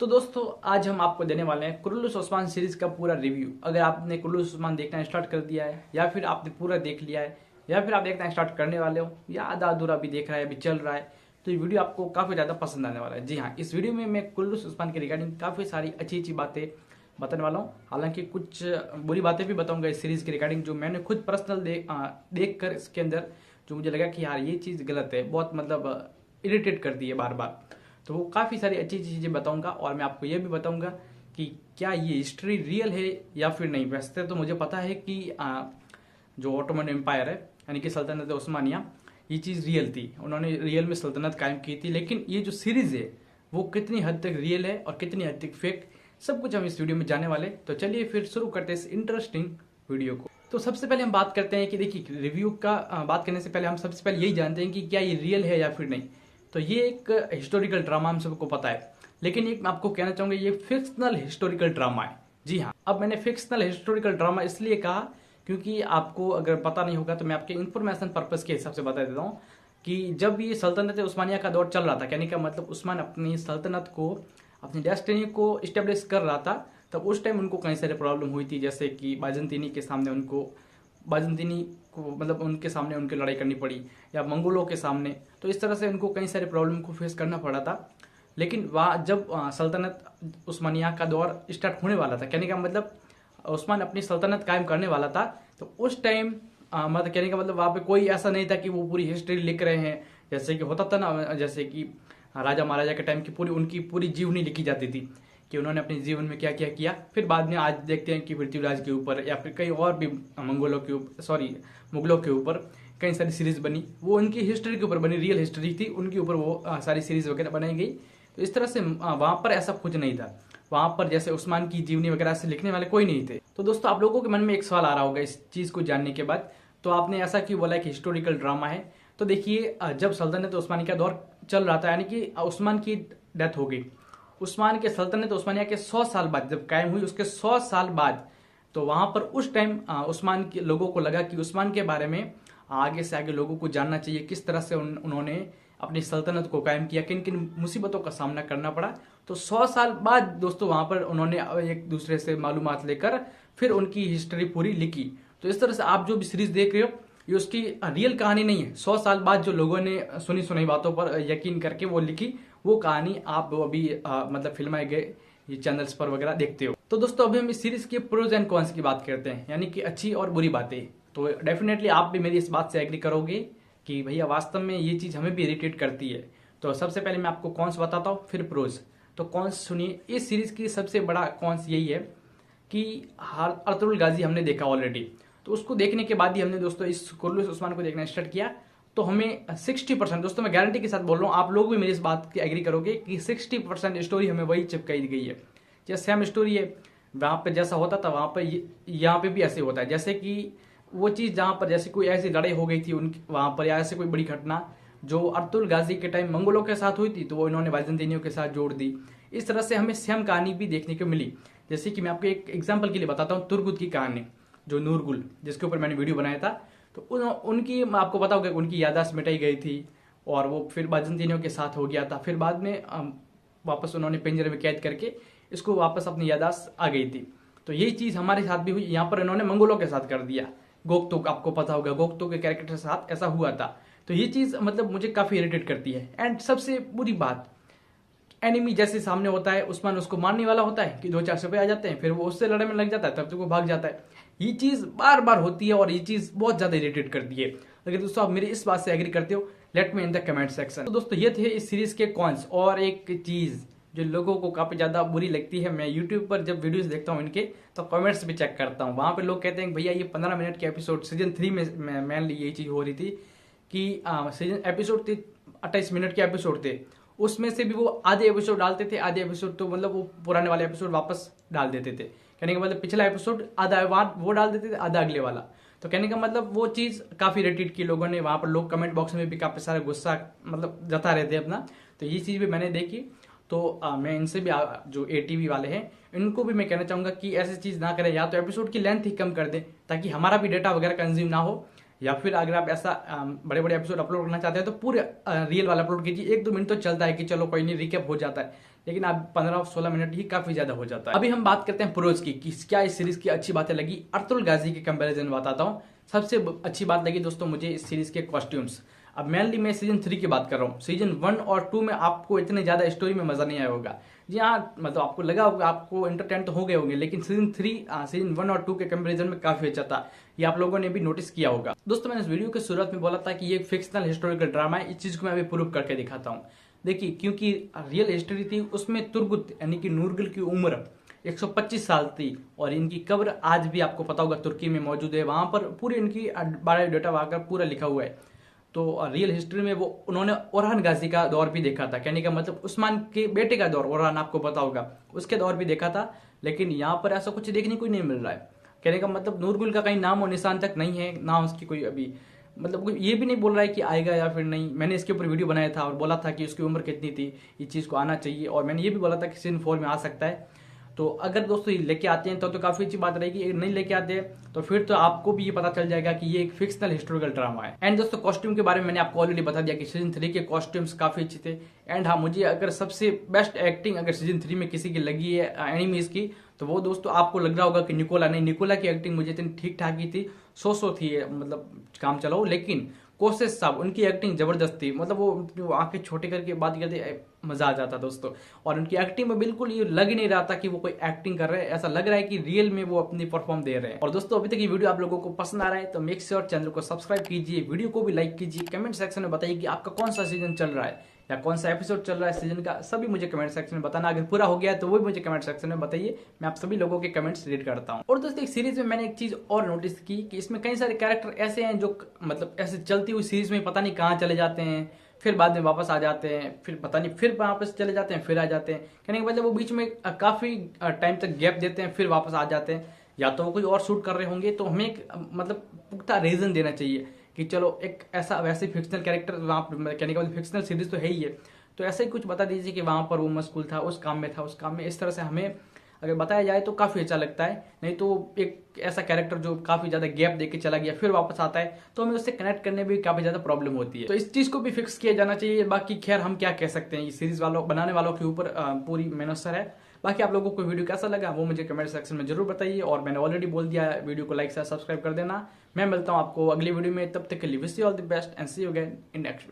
तो दोस्तों आज हम आपको देने वाले हैं कुर्रलुस ओस्मान सीरीज का पूरा रिव्यू। अगर आपने कुर्रलुस ओस्मान देखना स्टार्ट कर दिया है या फिर आपने पूरा देख लिया है या फिर आप देखना स्टार्ट करने वाले हो या आधा अधूरा भी देख रहा है, अभी चल रहा है, तो ये वीडियो आपको काफ़ी ज़्यादा पसंद आने वाला है। जी हाँ, इस वीडियो में मैं कुर्रलुस ओस्मान के रिगार्डिंग काफ़ी सारी अच्छी अच्छी बातें बताने वाला हूँ। हालांकि कुछ बुरी बातें भी बताऊंगा इस सीरीज़ के रिगार्डिंग, जो मैंने खुद पर्सनल देख कर इसके अंदर जो मुझे लगा कि यार ये चीज़ गलत है, बहुत मतलब इरिटेट करती है बार बार। तो वो काफ़ी सारी अच्छी अच्छी चीज़ें बताऊंगा और मैं आपको ये भी बताऊंगा कि क्या ये हिस्ट्री रियल है या फिर नहीं। वैसे तो मुझे पता है कि जो ऑटोमन एम्पायर है यानी कि सल्तनत उस्मानिया, ये चीज़ रियल थी, उन्होंने रियल में सल्तनत कायम की थी। लेकिन ये जो सीरीज़ है वो कितनी हद तक रियल है और कितनी हद तक फेक, सब कुछ हम इस वीडियो में जाने वाले। तो चलिए फिर शुरू करते हैं इस इंटरेस्टिंग वीडियो को। तो सबसे पहले हम बात करते हैं कि देखिए, रिव्यू का बात करने से पहले हम सबसे पहले यही जानते हैं कि क्या ये रियल है या फिर नहीं। तो ये एक हिस्टोरिकल ड्रामा हम सबको पता है, लेकिन एक मैं आपको कहना चाहूंगा ये फिक्शनल हिस्टोरिकल ड्रामा है। जी हाँ, अब मैंने फिक्शनल हिस्टोरिकल ड्रामा इसलिए कहा क्योंकि आपको अगर पता नहीं होगा तो मैं आपके इन्फॉर्मेशन पर्पज के हिसाब से बता देता हूँ कि जब ये सल्तनत उस्मानिया का दौर चल रहा था, कहने का मतलब उस्मान अपनी सल्तनत को, अपनी डेस्टिनी को इस्टेब्लिश कर रहा था, तब उस टाइम उनको कई सारे प्रॉब्लम हुई थी। जैसे कि बाइजेंटीनी के सामने उनको, बाइजेंटीनी को मतलब उनके सामने उनकी लड़ाई करनी पड़ी, या मंगोलों के सामने। तो इस तरह से उनको कई सारे प्रॉब्लम को फेस करना पड़ा था। लेकिन वहाँ जब सल्तनत उस्मानिया का दौर स्टार्ट होने वाला था, कहने का मतलब उस्मान अपनी सल्तनत कायम करने वाला था, तो उस टाइम मतलब कहने का मतलब वहाँ पे कोई ऐसा नहीं था कि वो पूरी हिस्ट्री लिख रहे हैं जैसे कि होता था ना, जैसे कि राजा महाराजा के टाइम की पूरी उनकी पूरी जीवनी लिखी जाती थी कि उन्होंने अपने जीवन में क्या क्या किया। फिर बाद में आज देखते हैं कि पृथ्वीराज के ऊपर या फिर कई और भी मंगोलों के ऊपर, सॉरी मुगलों के ऊपर कई सारी सीरीज बनी, वो उनकी हिस्ट्री के ऊपर बनी, रियल हिस्ट्री थी उनके ऊपर, वो सारी सीरीज वगैरह बनाई गई। तो इस तरह से वहाँ पर ऐसा कुछ नहीं था, वहाँ पर जैसे उस्मान की जीवनी वगैरह से लिखने वाले कोई नहीं थे। तो दोस्तों आप लोगों के मन में एक सवाल आ रहा होगा इस चीज़ को जानने के बाद, तो आपने ऐसा क्यों बोला कि हिस्टोरिकल ड्रामा है। तो देखिए, जब सल्तनत उस्मानी का दौर चल रहा था, यानी कि उस्मान की डेथ हो गई, उस्मान के सल्तनत उस्मानिया के 100 साल बाद जब कायम हुई, उसके 100 साल बाद, तो वहां पर उस टाइम उस्मान के लोगों को लगा कि उस्मान के बारे में आगे से आगे लोगों को जानना चाहिए, किस तरह से उन्होंने अपनी सल्तनत को कायम किया, किन किन मुसीबतों का सामना करना पड़ा। तो 100 साल बाद दोस्तों वहां पर उन्होंने एक दूसरे से मालूमात लेकर फिर उनकी हिस्ट्री पूरी लिखी। तो इस तरह से आप जो भी सीरीज देख रहे हो ये उसकी रियल कहानी नहीं है, 100 साल बाद जो लोगों ने सुनी सुनाई बातों पर यकीन करके वो लिखी, वो कहानी आप अभी मतलब फिल्माए गए ये चैनल्स पर वगैरह देखते हो। तो दोस्तों अभी हम इस सीरीज के प्रोज एंड कॉन्स की बात करते हैं, यानी कि अच्छी और बुरी बातें। तो डेफिनेटली आप भी मेरी इस बात से एग्री करोगे कि भैया वास्तव में ये चीज़ हमें भी इरिटेट करती है। तो सबसे पहले मैं आपको कॉन्स बताता हूँ, फिर प्रोज। तो कॉन्स सुनिए, इस सीरीज की सबसे बड़ा कॉन्स यही है कि अर्तुगरुल गाजी हमने देखा ऑलरेडी, तो उसको देखने के बाद ही हमने दोस्तों इस कुर्रलुस उस्मान को देखना स्टार्ट किया। तो हमें 60%, दोस्तों मैं गारंटी के साथ बोल रहा हूँ, आप लोग भी मेरी इस बात की एग्री करोगे कि 60% स्टोरी हमें वही चिपकाई गई है। जैसे सेम स्टोरी है, वहाँ पे जैसा होता था वहाँ पर यहाँ पे भी ऐसे होता है। जैसे कि वो चीज़ जहाँ पर जैसे कोई ऐसी लड़ाई हो गई थी उनकी वहाँ पर, या ऐसे कोई बड़ी घटना जो अर्तुगरुल गाजी के टाइम मंगोलों के साथ हुई थी, तो वो इन्होंने बाइजेंटीनियों के साथ जोड़ दी। इस तरह से हमें सेम कहानी भी देखने को मिली। जैसे कि मैं आपको एक एग्जाम्पल के लिए बताता हूँ, तुर्गुत की कहानी, जो नूरगुल जिसके ऊपर मैंने वीडियो बनाया था, तो उनकी आपको पता होगा उनकी याददाश्त मिटाई गई थी और वो फिर बाइजेंटीनियों के साथ हो गया था। फिर बाद में वापस उन्होंने पिंजरे में कैद करके इसको वापस अपनी याददाश्त आ गई थी। तो यही चीज़ हमारे साथ भी हुई, यहाँ पर इन्होंने मंगोलों के साथ कर दिया। गोकतुक आपको पता होगा, गोकतुक के कैरेक्टर के साथ ऐसा हुआ था। तो ये चीज़ मतलब मुझे काफ़ी इरिटेट करती है। एंड सबसे बुरी बात, एनिमी जैसे सामने होता है, उस्मान उसको मारने वाला होता है कि 2-4 सिपाही आ जाते हैं, फिर वो उससे लड़ाई में लग जाता है, तब तक वो भाग जाता है। ये चीज़ बार बार होती है और ये चीज़ बहुत ज़्यादा इरिटेट करती है। अगर दोस्तों आप मेरी इस बात से एग्री करते हो, let me in the comment section. तो दोस्तों ये थे इस सीरीज के कॉन्स। और एक चीज़ जो लोगों को काफ़ी ज़्यादा बुरी लगती है, मैं यूट्यूब पर जब वीडियोस देखता हूँ इनके, तो कमेंट्स भी चेक करता हूँ, वहाँ पे लोग कहते हैं भैया ये 15 मिनट के एपिसोड, सीजन 3 में मेनली यही चीज़ हो रही थी कि सीजन एपिसोड थे 28 मिनट के एपिसोड थे, उसमें से भी वो आधे एपिसोड डालते थे, आधे एपिसोड तो मतलब वो पुराने वाले एपिसोड वापस डाल देते थे। कहने का मतलब पिछला एपिसोड आधा वो डाल देते थे, आधा अगले वाला। तो कहने का मतलब वो चीज़ काफ़ी रेटेड की लोगों ने, वहाँ पर लोग कमेंट बॉक्स में भी काफ़ी सारा गुस्सा मतलब जता रहे थे अपना। तो ये चीज़ भी मैंने देखी। तो मैं इनसे भी जो ATV वाले हैं इनको भी मैं कहना चाहूँगा कि ऐसी चीज़ ना करें, या तो एपिसोड की लेंथ ही कम कर दें ताकि हमारा भी डेटा वगैरह कंज्यूम ना हो, या फिर अगर आप ऐसा बड़े बड़े एपिसोड अपलोड करना चाहते हैं तो पूरे रियल वाला अपलोड कीजिए। 1-2 मिनट तो चलता है कि चलो कोई नहीं, रिकैप हो जाता है। लेकिन आप 15-16 मिनट ही काफी ज्यादा हो जाता है। अभी हम बात करते हैं प्रोज की कि क्या इस सीरीज की अच्छी बातें लगी। अर्तुल गाजी के कंपैरिजन बताता हूँ। सबसे अच्छी बात लगी दोस्तों मुझे इस सीरीज के कॉस्ट्यूम्स। अब मेनली मैं सीजन 3 की बात कर रहा हूँ। सीजन 1 और 2 में आपको इतने ज्यादा स्टोरी में मजा नहीं आया होगा। जी हाँ, मतलब आपको लगा होगा, आपको एंटरटेन तो हो गए होंगे, लेकिन सीजन 1 और 2 के कंपैरिजन में काफी अच्छा था। ये आप लोगों ने भी नोटिस किया होगा। दोस्तों मैंने इस वीडियो के शुरुआत में बोला था कि ये एक फिक्शनल हिस्टोरिकल ड्रामा है। इस चीज को मैं अभी प्रूव करके दिखाता हूँ। देखिए, क्योंकि रियल हिस्ट्री थी उसमें तुर्गुत यानी कि नूरगल की उम्र 125 साल थी और इनकी कब्र आज भी आपको पता होगा तुर्की में मौजूद है। वहां पर पूरी इनकी बायोडाटा वहां पूरा लिखा हुआ है। तो रियल हिस्ट्री में वो उन्होंने ओरहान गाजी का दौर भी देखा था। कहने का मतलब उस्मान के बेटे का दौर, ओरहान आपको पता होगा, उसके दौर भी देखा था। लेकिन यहाँ पर ऐसा कुछ देखने को नहीं मिल रहा है। कहने का मतलब नूरगुल का कहीं नाम और निशान तक नहीं है, ना उसकी कोई अभी मतलब ये भी नहीं बोल रहा है कि आएगा या फिर नहीं। मैंने इसके ऊपर वीडियो बनाया था और बोला था कि उसकी उम्र कितनी थी, इस चीज़ को आना चाहिए। और मैंने ये भी बोला था कि सीजन 4 में आ सकता है। तो अगर दोस्तों ये लेके आते हैं तो काफी अच्छी बात रहेगी। अगर नहीं लेके आते तो फिर तो आपको भी ये पता चल जाएगा कि ये एक फिक्शनल हिस्टोरिकल ड्रामा है। एंड दोस्तों कॉस्ट्यूम के बारे में मैंने आपको ऑलरेडी बता दिया कि सीजन 3 के कॉस्ट्यूम्स काफी अच्छे थे। एंड हाँ, मुझे अगर सबसे बेस्ट एक्टिंग अगर सीजन 3 में किसी की लगी है एनिमीज की, तो वो दोस्तों आपको लग रहा होगा कि निकोला। नहीं, निकोला की एक्टिंग मुझे इतनी ठीक ठाक ही थी, सो थी, मतलब काम चलाओ। लेकिन कोशिश साहब उनकी एक्टिंग जबरदस्त थी। मतलब वो आंखें छोटे करके बात करते मजा आ जाता दोस्तों। और उनकी एक्टिंग में बिल्कुल ये लग ही नहीं रहा था कि वो कोई एक्टिंग कर रहे हैं, ऐसा लग रहा है कि रियल में वो अपनी परफॉर्म दे रहे हैं। और दोस्तों अभी तक ये वीडियो आप लोगों को पसंद आ रहा है तो मेक श्योर चैनल को सब्सक्राइब कीजिए, वीडियो को भी लाइक कीजिए, कमेंट सेक्शन में बताइए कि आपका कौन सा सीजन चल रहा है या कौन सा एपिसोड चल रहा है सीजन का, सभी मुझे कमेंट सेक्शन में बताना। अगर पूरा हो गया है तो वो भी मुझे कमेंट सेक्शन में बताइए, मैं आप सभी लोगों के कमेंट्स रीड करता हूँ। और दोस्तों एक सीरीज में मैंने एक चीज और नोटिस की कि इसमें कई सारे कैरेक्टर ऐसे हैं जो मतलब ऐसे चलती हुई सीरीज में पता नहीं कहाँ चले जाते हैं, फिर बाद में वापस आ जाते हैं, फिर पता नहीं फिर वापस चले जाते हैं, फिर आ जाते हैं। कहने का मतलब वो बीच में काफी टाइम तक गैप देते हैं, फिर वापस आ जाते हैं। या तो वो कोई और शूट कर रहे होंगे, तो हमें एक मतलब पुख्ता रीजन देना चाहिए कि चलो एक ऐसा वैसे फिक्शनल कैरेक्टर वहाँ, कहने का मतलब फिक्शनल सीरीज तो है ही है, तो ऐसा ही कुछ बता दीजिए कि वहां पर वो मशगूल था, उस काम में था, उस काम में। इस तरह से हमें अगर बताया जाए तो काफी अच्छा लगता है। नहीं तो एक ऐसा कैरेक्टर जो काफी ज्यादा गैप देके चला गया फिर वापस आता है तो हमें उससे कनेक्ट करने में भी काफी ज्यादा प्रॉब्लम होती है। तो इस चीज को भी फिक्स किया जाना चाहिए। बाकी खैर हम क्या कह सकते हैं, ये सीरीज वालों बनाने वालों के ऊपर पूरी मेहनत है। बाकी आप लोगों को वीडियो कैसा लगा वो मुझे कमेंट सेक्शन में जरूर बताइए। और मैंने ऑलरेडी बोल दिया है, वीडियो को लाइक से सब्सक्राइब कर देना। मैं मिलता हूँ आपको अगली वीडियो में, तब तक के लिए wish you all the best and see you again in next video.